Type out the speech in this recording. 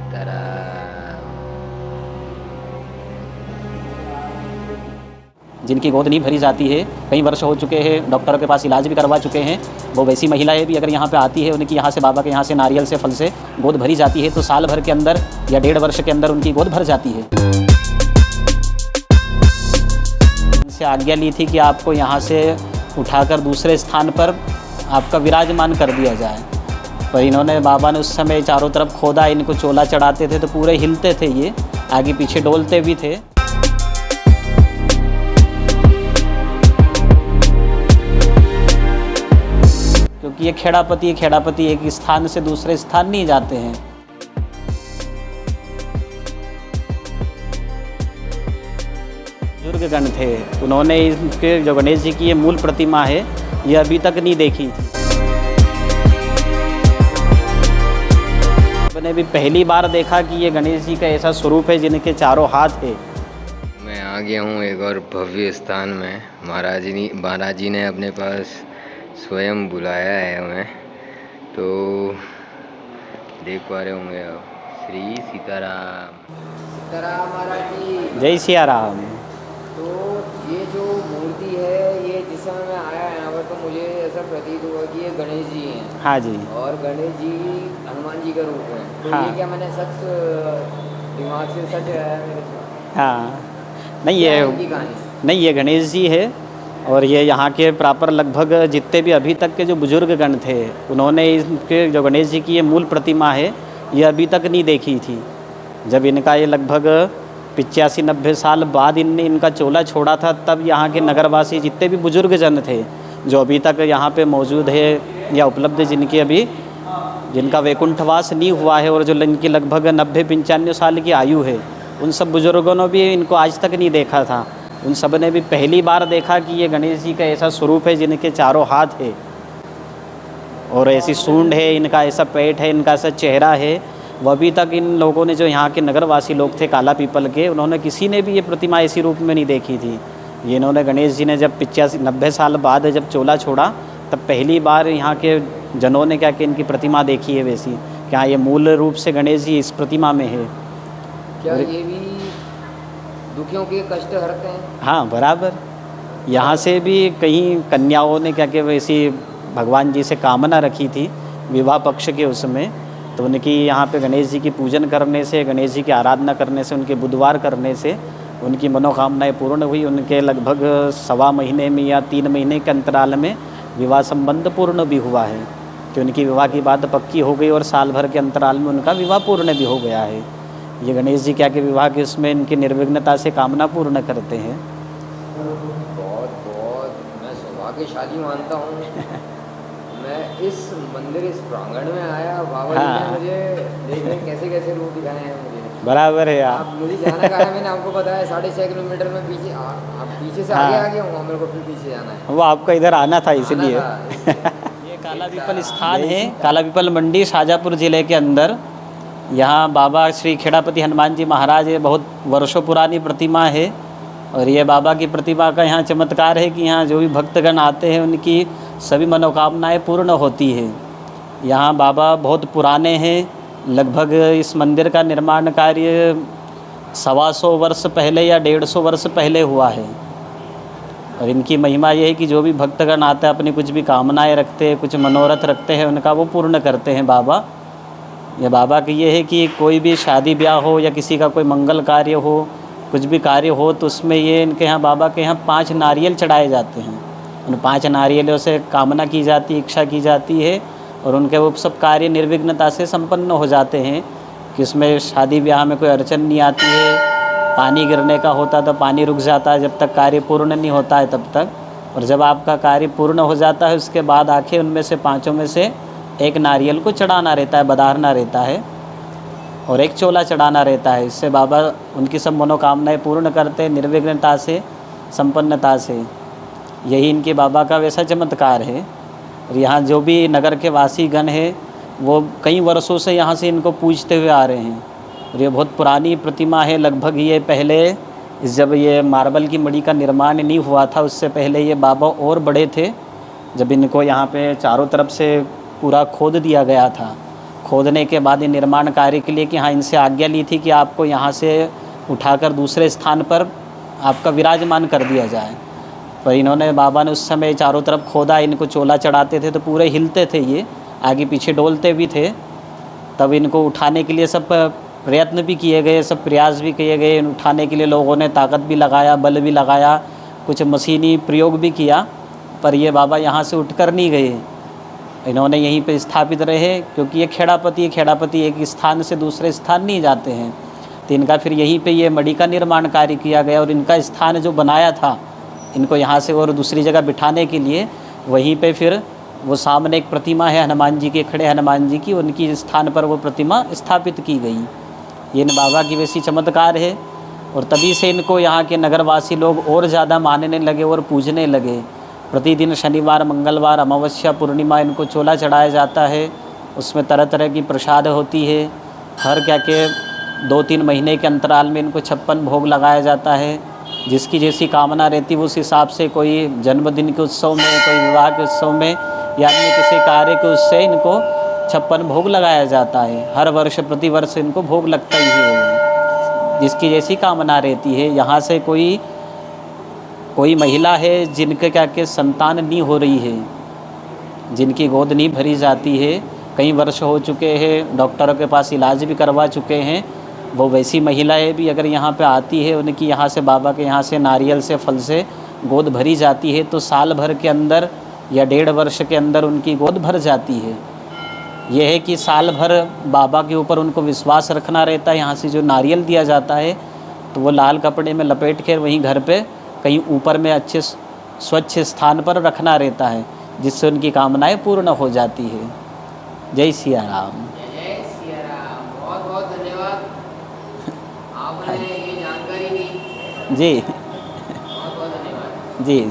सीताराम। जिनकी गोद नहीं भरी जाती है, कई वर्ष हो चुके हैं, डॉक्टरों के पास इलाज भी करवा चुके हैं, वो वैसी महिलाएं भी अगर यहाँ पे आती है, उनकी यहाँ से बाबा के यहाँ से नारियल से फल से गोद भरी जाती है तो साल भर के अंदर या 1.5 वर्ष के अंदर उनकी गोद भर जाती है। इनसे आज्ञा ली थी कि आपको यहाँ से उठाकर दूसरे स्थान पर आपका विराजमान कर दिया जाए, पर इन्होंने बाबा ने उस समय चारों तरफ खोदा, इनको चोला चढ़ाते थे तो पूरे हिलते थे, ये आगे पीछे डोलते भी थे। क्योंकि ये खेड़ापति एक स्थान से दूसरे स्थान नहीं जाते हैं। बुजुर्गगण थे, उन्होंने इनके जो गणेश जी की ये मूल प्रतिमा है ये अभी तक नहीं देखी थी। मैंने भी पहली बार देखा कि ये गणेश जी का ऐसा स्वरूप है जिनके चारों हाथ है। मैं आ गया हूँ एक और भव्य स्थान में। महाराज जी ने अपने पास स्वयं बुलाया है हमें, तो देख पा रहे होंगे आप। श्री सीताराम। सीताराम महाराज जी। जय सिया राम। तो ये जो मूर्ति है, ये जिस समय मैं आया यहाँ पर तो मुझे ऐसा प्रतीत हुआ कि ये गणेश जी हैं। हाँ जी। और गणेश जी हनुमान जी का रूप है। तो हाँ। ये क्या मैंने सच दिमाग से सच है मेरे साथ? हाँ, नहीं क्या ये है इनकी कहानी? नहीं, ये गणेश जी है और ये यहाँ के प्रॉपर लगभग जितने भी अभी तक के जो बुजुर्ग गण थे, उन्होंने इनके जो गणेश जी की ये मूल प्रतिमा है ये अभी तक नहीं देखी थी। जब इनका ये लगभग 85-90 साल बाद इनका चोला छोड़ा था, तब यहाँ के नगरवासी जितने भी बुजुर्ग जन थे जो अभी तक यहाँ पे मौजूद है या उपलब्ध, जिनका वैकुंठवास नहीं हुआ है और जो इनकी लगभग 90-95 साल की आयु है, उन सब बुजुर्गों ने भी इनको आज तक नहीं देखा था। उन सब ने भी पहली बार देखा कि ये गणेश जी का ऐसा स्वरूप है जिनके चारों हाथ है और ऐसी सूंड है, इनका ऐसा पेट है, इनका ऐसा चेहरा है। वह अभी तक इन लोगों ने जो यहाँ के नगरवासी लोग थे काला पीपल के, उन्होंने किसी ने भी ये प्रतिमा इसी रूप में नहीं देखी थी। ये इन्होंने गणेश जी ने जब 85-90 साल बाद जब चोला छोड़ा, तब पहली बार यहाँ के जनों ने क्या कि इनकी प्रतिमा देखी है वैसी, क्या ये मूल रूप से गणेश जी इस प्रतिमा में है। क्या ये भी दुखियों के कष्ट हरते हैं? हाँ, बराबर। यहाँ से भी कई कन्याओं ने क्या कि वैसी भगवान जी से कामना रखी थी विवाह पक्ष के उसमें, तो उनकी यहाँ पे गणेश जी की पूजन करने से, गणेश जी की आराधना करने से, उनके बुधवार करने से उनकी मनोकामनाएं पूर्ण हुई। उनके लगभग 1.25 महीने में या 3 महीने के अंतराल में विवाह संबंध पूर्ण भी हुआ है, कि उनकी विवाह की बात पक्की हो गई और साल भर के अंतराल में उनका विवाह पूर्ण भी हो गया है। ये गणेश जी क्या कि विवाह के उसमें इनकी निर्विघ्नता से कामना पूर्ण करते हैं। बहुत बहुत मैं सौभाग्यशाली मानता हूँ। मैं इस मंदिर, इस प्रांगण में आया, बाबा जी ने मुझे देखने कैसे कैसे रूप दिखाए हैं मुझे। बराबर है आप मुझे जाना कहा है, मैंने आपको बताया 6.5 किलोमीटर में पीछे, आप पीछे से आगे आ गया हूँ, मेरे को फिर पीछे जाना है। वो आपको इधर आना था इसलिए। ये काला पीपल स्थान है, काला पीपल मंडी शाजापुर ज़िले के अंदर। यहाँ बाबा श्री खेड़ापति हनुमान जी महाराज, ये बहुत वर्षों पुरानी प्रतिमा है और ये बाबा की प्रतिमा का यहाँ चमत्कार है कि यहाँ जो भी भक्तगण आते हैं उनकी सभी मनोकामनाएं पूर्ण होती है। यहाँ बाबा बहुत पुराने हैं, लगभग इस मंदिर का निर्माण कार्य 125 वर्ष पहले या 150 वर्ष पहले हुआ है। और इनकी महिमा ये है कि जो भी भक्तगण आते हैं, अपनी कुछ भी कामनाएं रखते हैं, कुछ मनोरथ रखते हैं, उनका वो पूर्ण करते हैं बाबा। ये बाबा की ये है कि कोई भी शादी ब्याह हो या किसी का कोई मंगल कार्य हो, कुछ भी कार्य हो, तो उसमें ये इनके यहाँ बाबा के यहाँ 5 नारियल चढ़ाए जाते हैं। उन 5 नारियलों से कामना की जाती है, इच्छा की जाती है और उनके वो सब कार्य निर्विघ्नता से संपन्न हो जाते हैं। कि उसमें शादी ब्याह में कोई अड़चन नहीं आती है, पानी गिरने का होता तो पानी रुक जाता है जब तक कार्य पूर्ण नहीं होता है तब तक, और जब आपका कार्य पूर्ण हो जाता है उसके बाद आके उनमें से 5 में से एक नारियल को चढ़ाना रहता है, बधारना रहता है और एक चोला चढ़ाना रहता है। इससे बाबा उनकी सब मनोकामनाएं पूर्ण करते हैं निर्विघ्नता से, संपन्नता से। यही इनके बाबा का वैसा चमत्कार है। और यहाँ जो भी नगर के वासी गण हैं वो कई वर्षों से यहाँ से इनको पूजते हुए आ रहे हैं। और ये बहुत पुरानी प्रतिमा है, लगभग ये पहले जब ये मार्बल की मड़ी का निर्माण नहीं हुआ था उससे पहले ये बाबा और बड़े थे। जब इनको यहाँ पे चारों तरफ से पूरा खोद दिया गया था, खोदने के बाद ये निर्माण कार्य के लिए कि हाँ इनसे आज्ञा ली थी कि आपको यहाँ से उठाकर दूसरे स्थान पर आपका विराजमान कर दिया जाए। पर इन्होंने बाबा ने उस समय चारों तरफ खोदा, इनको चोला चढ़ाते थे तो पूरे हिलते थे, ये आगे पीछे डोलते भी थे। तब इनको उठाने के लिए सब प्रयत्न भी किए गए, सब प्रयास भी किए गए, उठाने के लिए लोगों ने ताकत भी लगाया, बल भी लगाया, कुछ मशीनी प्रयोग भी किया, पर ये बाबा यहाँ से उठकर नहीं गए। इन्होंने यहीं पे स्थापित रहे, क्योंकि ये खेड़ापति एक स्थान से दूसरे स्थान नहीं जाते हैं। तो इनका फिर यहीं पे ये मढ़ी का निर्माण कार्य किया गया और इनका स्थान जो बनाया था इनको यहाँ से और दूसरी जगह बिठाने के लिए, वहीं पे फिर वो सामने एक प्रतिमा है हनुमान जी के, खड़े हनुमान जी की, उनकी स्थान पर वो प्रतिमा स्थापित की गई। ये इन बाबा की वैसी चमत्कार है। और तभी से इनको यहाँ के नगरवासी लोग और ज़्यादा मानने लगे और पूजने लगे। प्रतिदिन शनिवार, मंगलवार, अमावस्या, पूर्णिमा इनको चोला चढ़ाया जाता है, उसमें तरह तरह की प्रसाद होती है। हर क्या के 2-3 महीने के अंतराल में इनको 56 भोग लगाया जाता है। जिसकी जैसी कामना रहती है उस हिसाब से, कोई जन्मदिन के उत्सव में, कोई विवाह के उत्सव में या अन्य किसी कार्य के उत्सव से इनको 56 भोग लगाया जाता है। हर वर्ष प्रतिवर्ष इनको भोग लगता ही है, जिसकी जैसी कामना रहती है। यहाँ से कोई महिला है जिनके क्या के संतान नहीं हो रही है, जिनकी गोद नहीं भरी जाती है, कई वर्ष हो चुके हैं, डॉक्टरों के पास इलाज भी करवा चुके हैं, वो वैसी महिलाएं भी अगर यहाँ पे आती है, उनकी यहाँ से बाबा के यहाँ से नारियल से, फल से गोद भरी जाती है, तो साल भर के अंदर या 1.5 वर्ष के अंदर उनकी गोद भर जाती है। यह है कि साल भर बाबा के ऊपर उनको विश्वास रखना रहता है। यहाँ से जो नारियल दिया जाता है तो वो लाल कपड़े में लपेट कर वहीं घर पे कहीं ऊपर में अच्छे स्वच्छ स्थान पर रखना रहता है, जिससे उनकी कामनाएं पूर्ण हो जाती है। जय सिया राम। जय सिया राम। बहुत बहुत धन्यवाद, आपने ये जानकारी दी। जी बहुत बहुत धन्यवाद जी।